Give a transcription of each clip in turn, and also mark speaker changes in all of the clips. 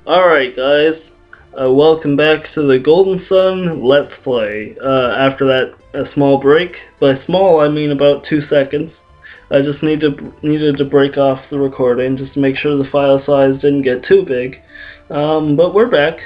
Speaker 1: Alright guys, welcome back to the Golden Sun Let's Play. After that a small break, by small I mean about 2 seconds. I just needed to break off the recording just to make sure the file size didn't get too big. But we're back,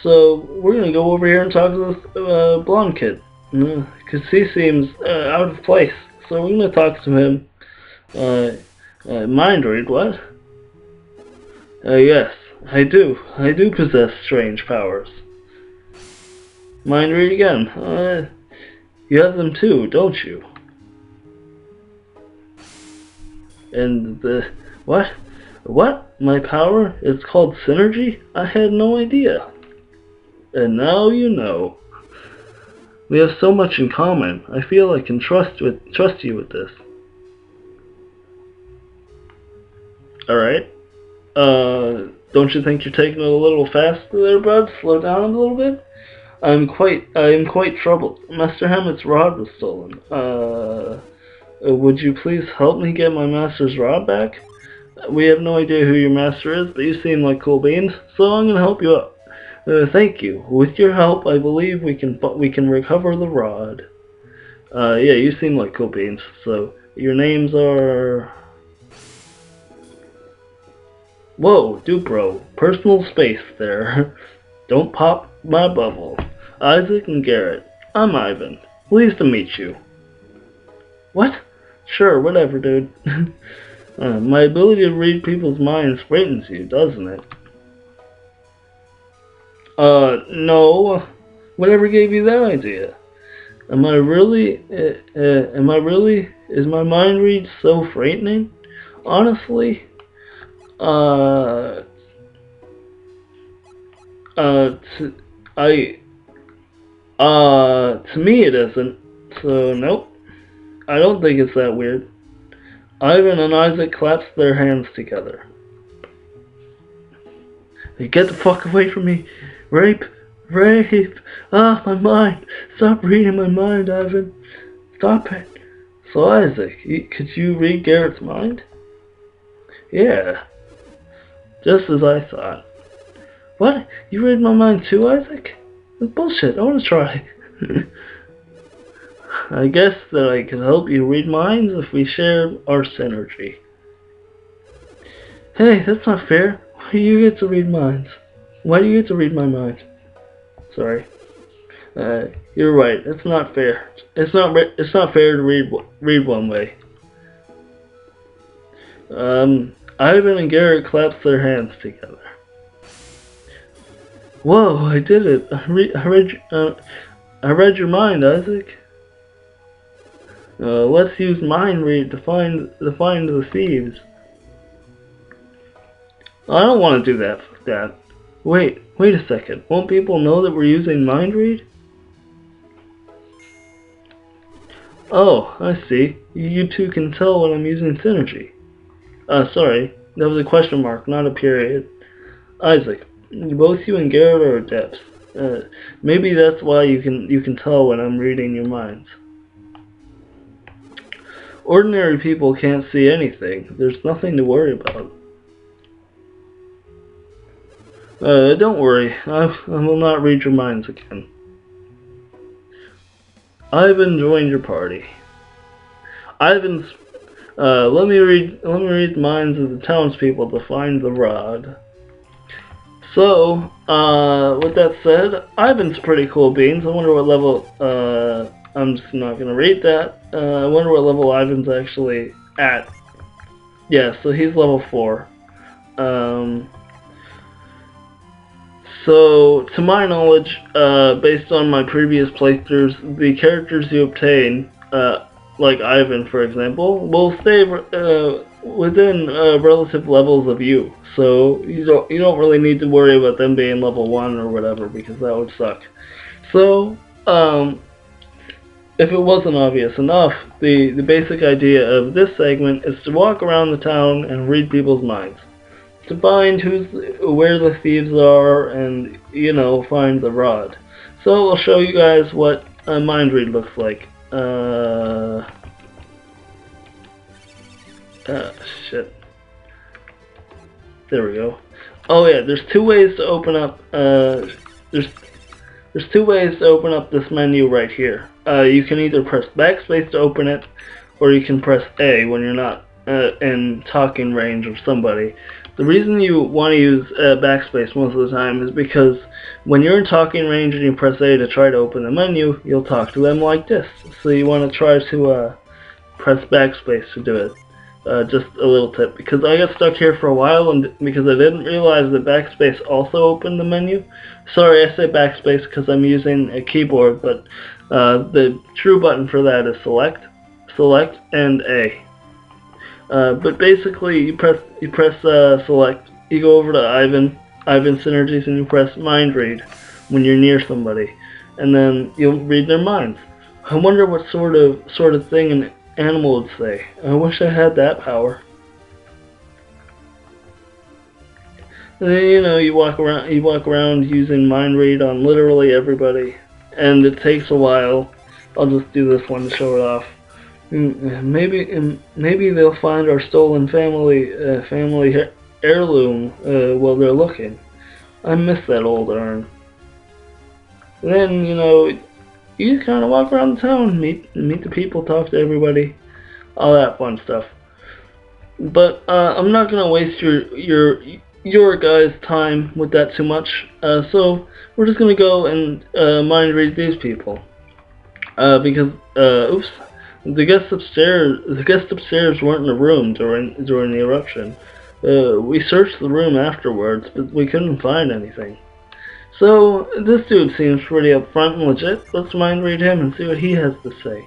Speaker 1: so we're gonna go over here and talk to this blonde kid, because he seems out of place. So we're gonna talk to him. Mind read, what? Yes, I do. I do possess strange powers. Mind read again. You have them too, don't you? And the... What? What? My power? It's called synergy? I had no idea. And now you know. We have so much in common. I feel I can trust you with this. Alright. Don't you think you're taking it a little fast there, bud? Slow down a little bit? I am quite troubled. Master Hammett's rod was stolen. Would you please help me get my master's rod back? We have no idea who your master is, but you seem like cool beans, so I'm gonna help you out. Thank you. With your help, I believe we can recover the rod. Yeah, you seem like cool beans. So your names are... Whoa, Dupro. Personal space there. Don't pop my bubble. Isaac and Garrett. I'm Ivan. Pleased to meet you. What? Sure, whatever, dude. My ability to read people's minds frightens you, doesn't it? No. Whatever gave you that idea? Am I really? Is my mind read so frightening? Honestly, uh, to me it isn't. So nope. I don't think it's that weird. Ivan and Isaac clasped their hands together. Hey, get the fuck away from me! Rape! Rape! Ah, my mind! Stop reading my mind, Ivan! Stop it! So Isaac, could you read Garrett's mind? Yeah. Just as I thought. What? You read my mind too, Isaac? That's bullshit. I want to try. I guess that I could help you read minds if we share our synergy. Hey, that's not fair. Why do you get to read minds? Why do you get to read my mind? Sorry. You're right. It's not fair. It's not fair to read one way. Ivan and Garrett clasped their hands together. Whoa! I did it. I read your mind, Isaac. Let's use mind read to find the thieves. I don't want to do that. Fuck that. Wait a second. Won't people know that we're using mind read? Oh, I see. You two can tell when I'm using synergy. Sorry. That was a question mark, not a period. Isaac, both you and Garrett are adepts. Maybe that's why you can tell when I'm reading your minds. Ordinary people can't see anything. There's nothing to worry about. Don't worry. I will not read your minds again. Ivan joined your party. Ivan's... let me read the minds of the townspeople to find the rod. So, with that said, Ivan's pretty cool beans. I wonder what level, I'm just not gonna read that. I wonder what level Ivan's actually at. Yeah, so he's level 4. So, to my knowledge, based on my previous playthroughs, the characters you obtain, like Ivan, for example, will stay within relative levels of you. So you don't really need to worry about them being level 1 or whatever, because that would suck. So, if it wasn't obvious enough, the basic idea of this segment is to walk around the town and read people's minds, to find where the thieves are, and find the rod. So I'll show you guys what a mind read looks like. Shit. There we go. Oh yeah, there's two ways to open up. There's there's two ways to open up this menu right here. You can either press backspace to open it, or you can press A when you're not in talking range of somebody. The reason you want to use backspace most of the time is because when you're in talking range and you press A to try to open the menu, you'll talk to them like this. So you want to try to press backspace to do it. Just a little tip, because I got stuck here for a while and because I didn't realize that backspace also opened the menu. Sorry, I say backspace because I'm using a keyboard, but the true button for that is select, and A. But basically, you press select. You go over to Ivan Synergies, and you press mind read when you're near somebody, and then you'll read their minds. I wonder what sort of thing an animal would say. I wish I had that power. And then, you walk around using mind read on literally everybody, and it takes a while. I'll just do this one to show it off. Maybe they'll find our stolen family heirloom while they're looking. I miss that old urn. And then you just kind of walk around the town, meet the people, talk to everybody, all that fun stuff. But I'm not gonna waste your guys' time with that too much. So we're just gonna go and mind read these people. Because oops, the guests upstairs weren't in the room during the eruption. We searched the room afterwards, but we couldn't find anything. So this dude seems pretty upfront and legit. Let's mind read him and see what he has to say.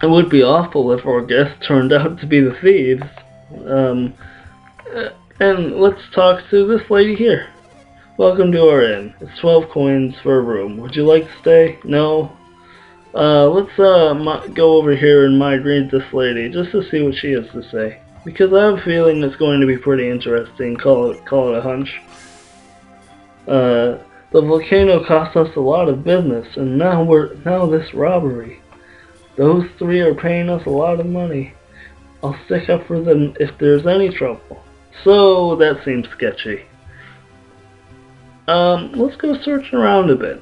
Speaker 1: It would be awful if our guests turned out to be the thieves. And let's talk to this lady here. Welcome to our inn. It's 12 coins for a room. Would you like to stay? No? Let's go over here and mind read this lady just to see what she has to say. Because I have a feeling it's going to be pretty interesting. Call it a hunch. The volcano cost us a lot of business, and now this robbery. Those three are paying us a lot of money. I'll stick up for them if there's any trouble. So that seems sketchy. Let's go searching around a bit.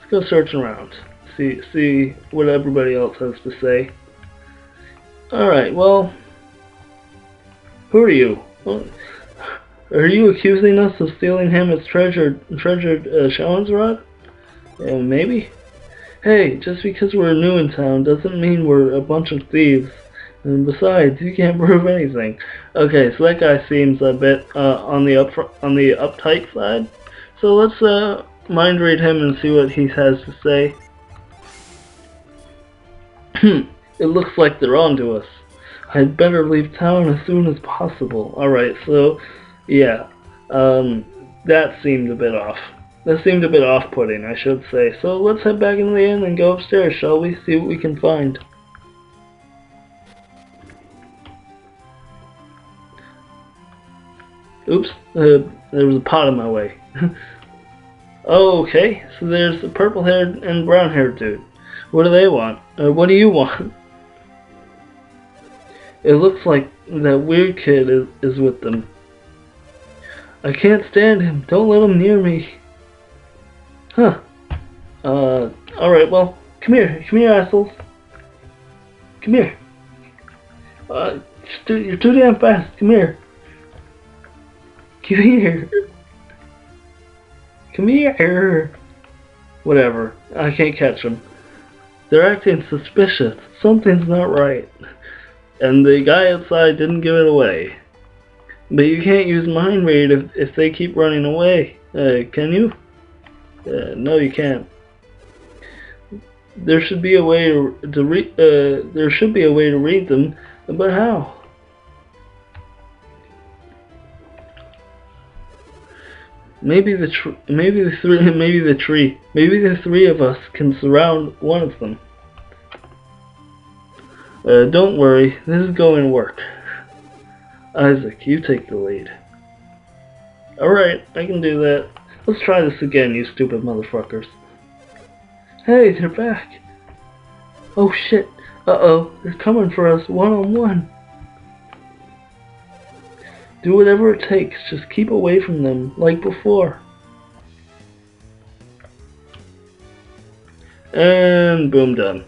Speaker 1: Let's go searching around. See what everybody else has to say. Alright, well, who are you? Are you accusing us of stealing Hamlet's treasured Shaman's rod? Maybe. Hey, just because we're new in town doesn't mean we're a bunch of thieves. And besides, you can't prove anything. Okay, so that guy seems a bit on the uptight side. So let's mind read him and see what he has to say. It looks like they're on to us. I'd better leave town as soon as possible. Alright, so yeah, that seemed a bit off. That seemed a bit off-putting, I should say. So let's head back into the inn and go upstairs, shall we? See what we can find. Oops, there was a pot in my way. Oh, okay, so there's a purple-haired and brown-haired dude. What do they want? What do you want? It looks like that weird kid is with them. I can't stand him. Don't let him near me. Huh. Alright, well, come here, assholes. Come here. You're too damn fast. Come here. Come here. Come here. Whatever. I can't catch them. They're acting suspicious. Something's not right. And the guy outside didn't give it away. But you can't use mind read if they keep running away. Can you? No, you can't. There should be a way to read them, but how? Maybe the three of us can surround one of them. Don't worry, this is going to work. Isaac, you take the lead. Alright, I can do that. Let's try this again, you stupid motherfuckers. Hey, they're back. Oh shit. Uh-oh, they're coming for us one-on-one. Do whatever it takes. Just keep away from them, like before. And boom, done.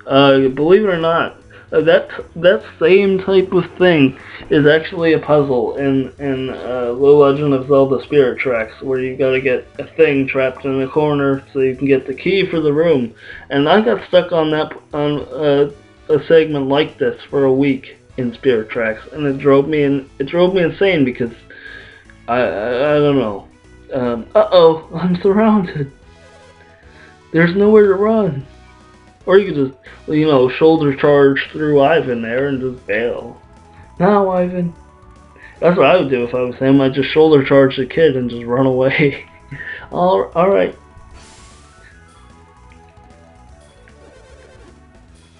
Speaker 1: Believe it or not, that same type of thing is actually a puzzle in The Legend of Zelda Spirit Tracks, where you gotta get a thing trapped in a corner so you can get the key for the room. And I got stuck on a segment like this for a week in Spirit Tracks, and it drove me insane because I don't know. Uh-oh, I'm surrounded. There's nowhere to run. Or you could just, shoulder charge through Ivan there and just bail. No, Ivan. That's what I would do if I was him. I'd just shoulder charge the kid and just run away. Alright.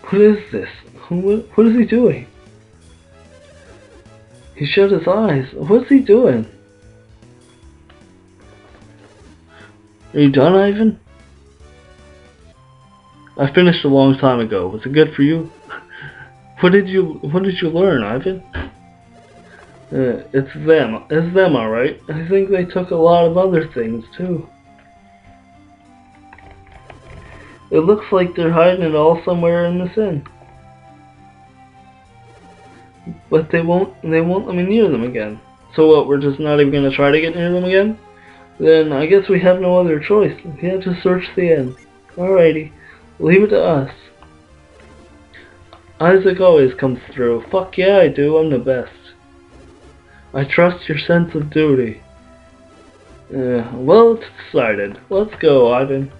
Speaker 1: What is this? What is he doing? He shut his eyes. What's he doing? Are you done, Ivan? I finished a long time ago. Was it good for you? What did you learn, Ivan? It's them. It's them, alright. I think they took a lot of other things, too. It looks like they're hiding it all somewhere in this inn. But they won't let me near them again. So what, we're just not even gonna try to get near them again? Then I guess we have no other choice. We have to search the inn. Alrighty. Leave it to us. Isaac always comes through. Fuck yeah, I do. I'm the best. I trust your sense of duty. Well, it's decided. Let's go, Ivan.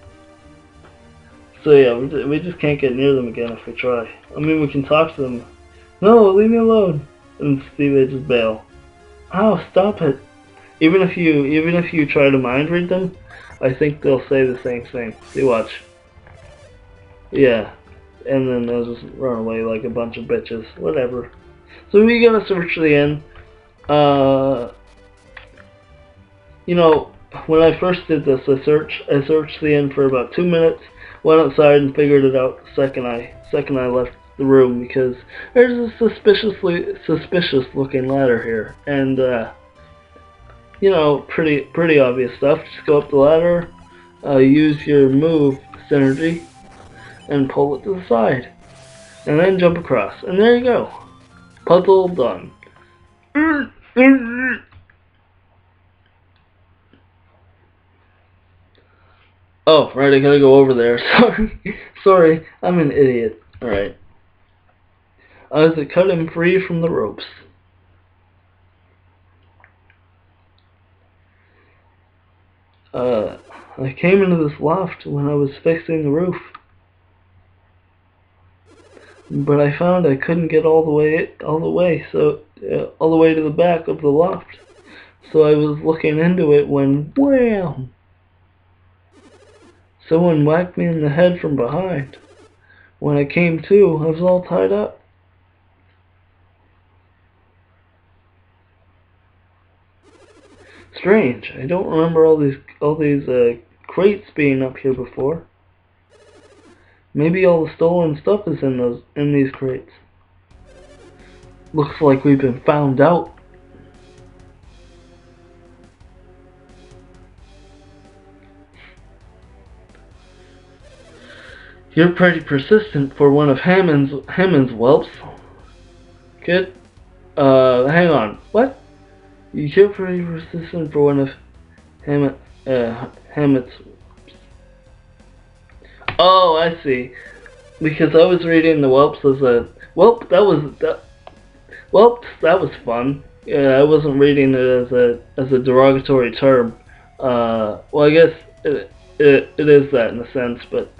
Speaker 1: So yeah, we just can't get near them again if we try. I mean, we can talk to them. No, leave me alone. And see, they just bail. Oh, stop it. Even if you try to mind read them, I think they'll say the same thing. See, watch. Yeah, and then they'll just run away like a bunch of bitches. Whatever. So we gotta search the inn. When I first did this, I searched the inn for about 2 minutes. Went outside and figured it out the second I left the room, because there's a suspicious looking ladder here, and pretty obvious stuff. Just go up the ladder, use your move synergy, and pull it to the side, and then jump across, and there you go. Puzzle done. Oh, right, I gotta go over there. Sorry, I'm an idiot. Alright. Isaac cut him free from the ropes. I came into this loft when I was fixing the roof, but I found I couldn't get all the way to the back of the loft. So I was looking into it when wham! Someone whacked me in the head from behind. When I came to, I was all tied up. Strange. I don't remember all these crates being up here before. Maybe all the stolen stuff is in these crates. Looks like we've been found out. You're pretty persistent for one of Hammond's whelps. Kid? Hang on. What? You're pretty persistent for one of Hammett's. Oh, I see. Because I was reading the whelps as a whelp. That was fun. Yeah, I wasn't reading it as a derogatory term. Well, I guess it is that in a sense. But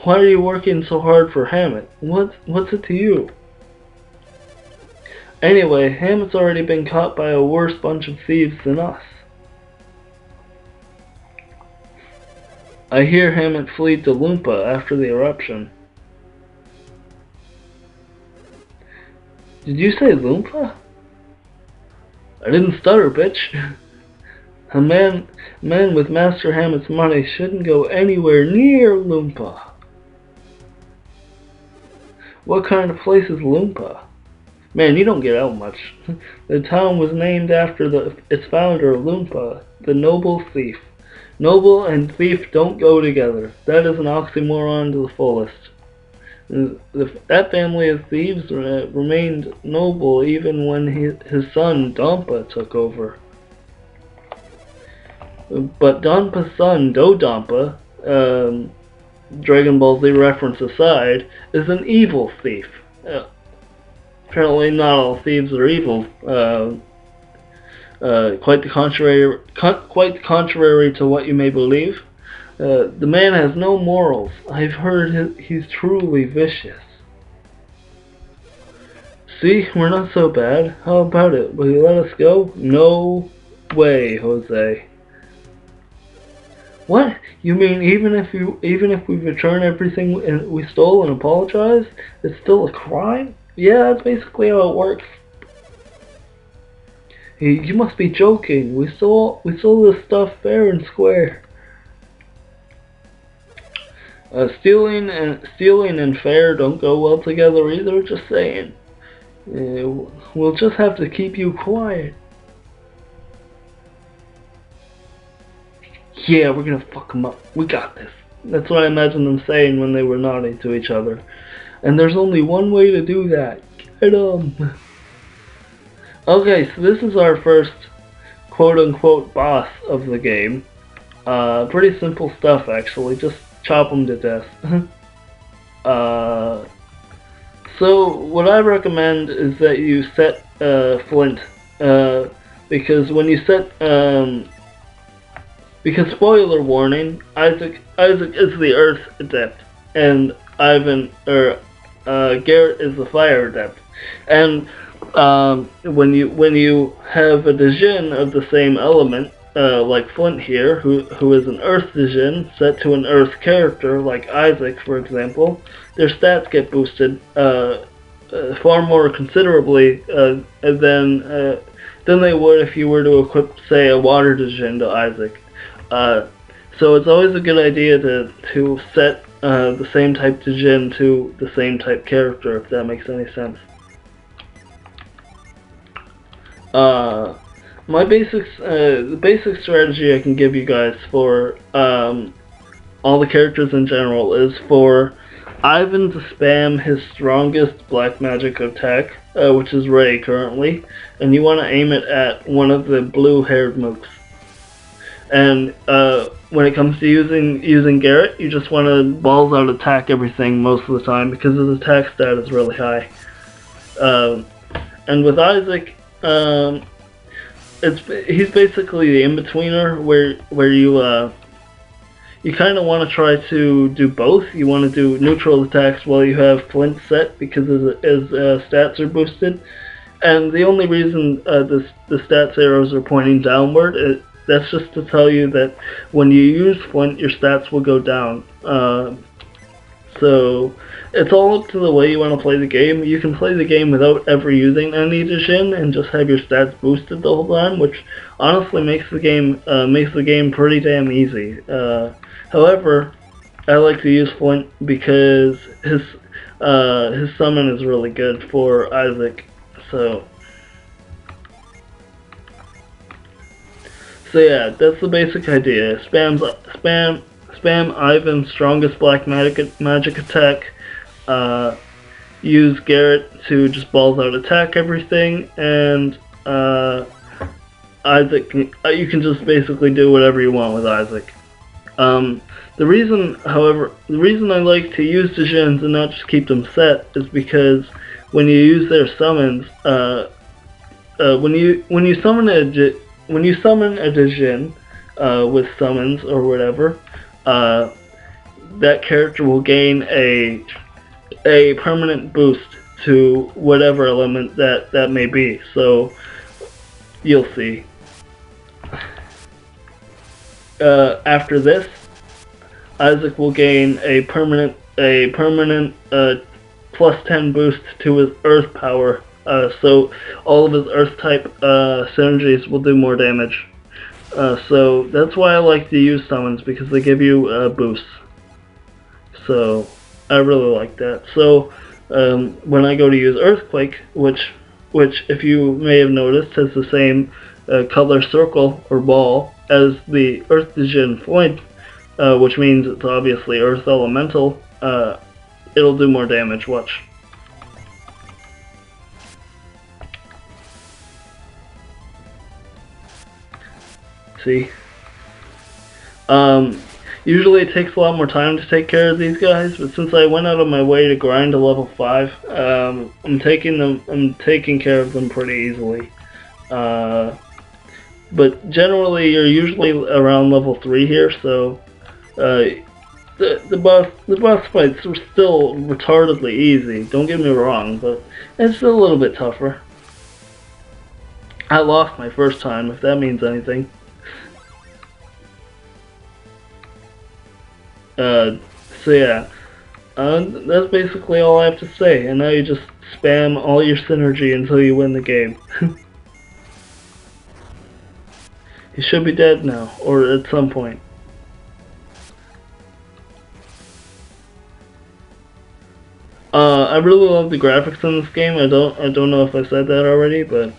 Speaker 1: why are you working so hard for Hammett? What's it to you? Anyway, Hammett's already been caught by a worse bunch of thieves than us. I hear Hammett fled to Loompa after the eruption. Did you say Loompa? I didn't stutter, bitch. A man with Master Hammett's money shouldn't go anywhere near Loompa. What kind of place is Loompa? Man, you don't get out much. The town was named after its founder, Loompa, the noble thief. Noble and thief don't go together. That is an oxymoron to the fullest. That family of thieves remained noble even when his son, Dompa, took over. But Donpa's son, Dodonpa, Dragon Ball Z reference aside, is an evil thief. Apparently not all thieves are evil. Quite the contrary to what you may believe. The man has no morals. I've heard he's truly vicious. See, we're not so bad. How about it? Will you let us go? No way, Jose. What? You mean even if we return everything we stole and apologize, it's still a crime? Yeah, that's basically how it works. Hey, you must be joking. We stole this stuff fair and square. Stealing and fair don't go well together either. Just saying. We'll just have to keep you quiet. Yeah, we're gonna fuck them up. We got this. That's what I imagine them saying when they were nodding to each other. And there's only one way to do that. Get 'em. Okay, so this is our first quote-unquote boss of the game. Pretty simple stuff, actually. Just chop them to death. So what I recommend is that you set Flint, because when you set because spoiler warning, Isaac is the Earth Adept, and Garrett is the Fire Adept, and when you have a Dijin of the same element, like Flint here, who is an Earth Dijin set to an Earth character, like Isaac, for example, their stats get boosted far more considerably than they would if you were to equip, say, a Water Dijin to Isaac. So it's always a good idea to set the same type Dijin to the same type character, if that makes any sense. The basic strategy I can give you guys for all the characters in general is for Ivan to spam his strongest black magic attack, which is Ray currently, and you want to aim it at one of the blue-haired mooks. And when it comes to using Garrett, you just want to balls out attack everything most of the time because his attack stat is really high. And with Isaac, he's basically the in-betweener where you kind of want to try to do both. You want to do neutral attacks while you have Flint set because his stats are boosted. And the only reason the stats arrows are pointing downward, that's just to tell you that when you use Flint, your stats will go down. So it's all up to the way you want to play the game. You can play the game without ever using any Dijin and just have your stats boosted the whole time, which honestly makes the game pretty damn easy. However, I like to use Flint because his summon is really good for Isaac. So yeah, that's the basic idea. Spam Ivan's strongest black magic attack. Use Garrett to just balls out attack everything, and Isaac, you can just basically do whatever you want with Isaac. The reason I like to use Dijins and not just keep them set is because when you use their summons, when you summon a Dijin with summons or whatever, that character will gain a permanent boost to whatever element that may be. So you'll see. After this, Isaac will gain a permanent plus 10 boost to his Earth power. So all of his Earth type synergies will do more damage. So that's why I like to use summons, because they give you boosts. So I really like that. So when I go to use Earthquake, which which, if you may have noticed, has the same color circle or ball as the Earth Djinn point, which means it's obviously Earth Elemental. It'll do more damage. Watch. See? Usually it takes a lot more time to take care of these guys, but since I went out of my way to grind to level 5, I'm taking care of them pretty easily. But generally you're usually around level 3 here, so the boss fights were still retardedly easy, don't get me wrong, but it's still a little bit tougher. I lost my first time, if that means anything. So yeah, that's basically all I have to say, and now you just spam all your synergy until you win the game. He should be dead now, or at some point. I really love the graphics in this game. I don't know if I said that already, but